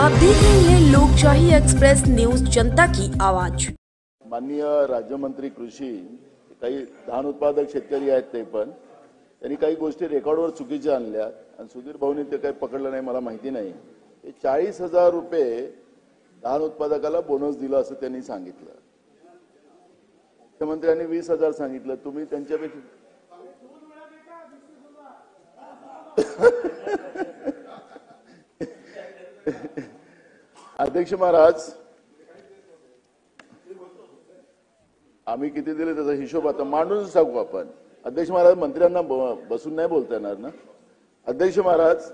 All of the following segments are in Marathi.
आप देख रहे हैं लोकशाही एक्सप्रेस न्यूज, जनता की आवाज। माननीय राज्यमंत्री कृषी काही धान उत्पादक शेतकरी आहेत ते पण त्यांनी काही गोष्टी रेकॉर्डवर चुकीच्या आणल्या आणि सुधीर भाऊंनी ते काही पकडलं नाही मला माहिती नाही। 40,000 रुपये धान उत्पादकाला बोनस दिला असं त्यांनी सांगितलं। मुख्यमंत्र्यांनी 20,000 सांगितलं, तुम्ही त्यांच्यापेक्षा अध्यक्ष महाराज आम्ही किती दिले त्याचा हिशोब आता मांडून सांगू आपण। अध्यक्ष महाराज मंत्र्यांना बसून नाही बोलता येणार ना। अध्यक्ष महाराज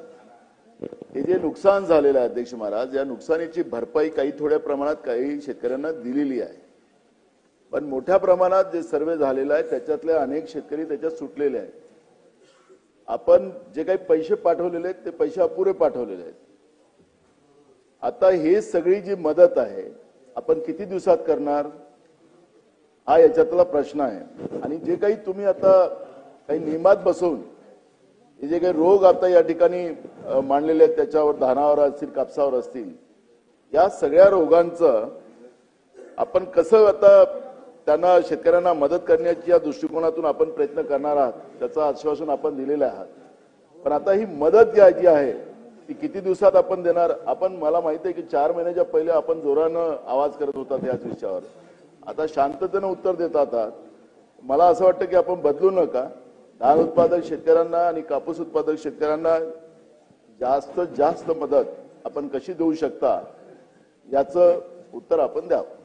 हे जे नुकसान झालेलं आहे अध्यक्ष महाराज, या नुकसानीची भरपाई काही थोड्या प्रमाणात काही शेतकऱ्यांना दिलेली आहे, पण मोठ्या प्रमाणात जे सर्वे झालेला आहे त्याच्यातले अनेक शेतकरी त्याच्यात सुटलेले आहेत। आपण जे काही पैसे पाठवलेले आहेत ते पैसे अपुरे पाठवलेले आहेत। आता हे सगळी जी मदत आहे आपण किती दिवसात करणार हा याच्यातला प्रश्न आहे। आणि जे काही तुम्ही आता काही नियमात बसवून हे जे काही रोग आता या ठिकाणी मांडलेले आहेत त्याच्यावर धानावर असतील कापसावर असतील, या सगळ्या रोगांचं आपण कसं आता त्यांना शेतकऱ्यांना मदत करण्याच्या दृष्टिकोनातून आपण प्रयत्न करणार आहात त्याचं आश्वासन आपण दिलेलं आहे। पण आता ही मदत जी आहे ती किती दिवसात आपण देणार? आपण मला माहिती आहे की 4 महिन्याच्या पहिले आपण जोरानं आवाज करत होता याच विषयावर, आता शांततेने उत्तर देतात आहात। मला असं वाटतं की आपण बदलू नका। धान उत्पादक शेतकऱ्यांना आणि कापूस उत्पादक शेतकऱ्यांना जास्त मदत आपण कशी देऊ शकता याचं उत्तर आपण द्यावं।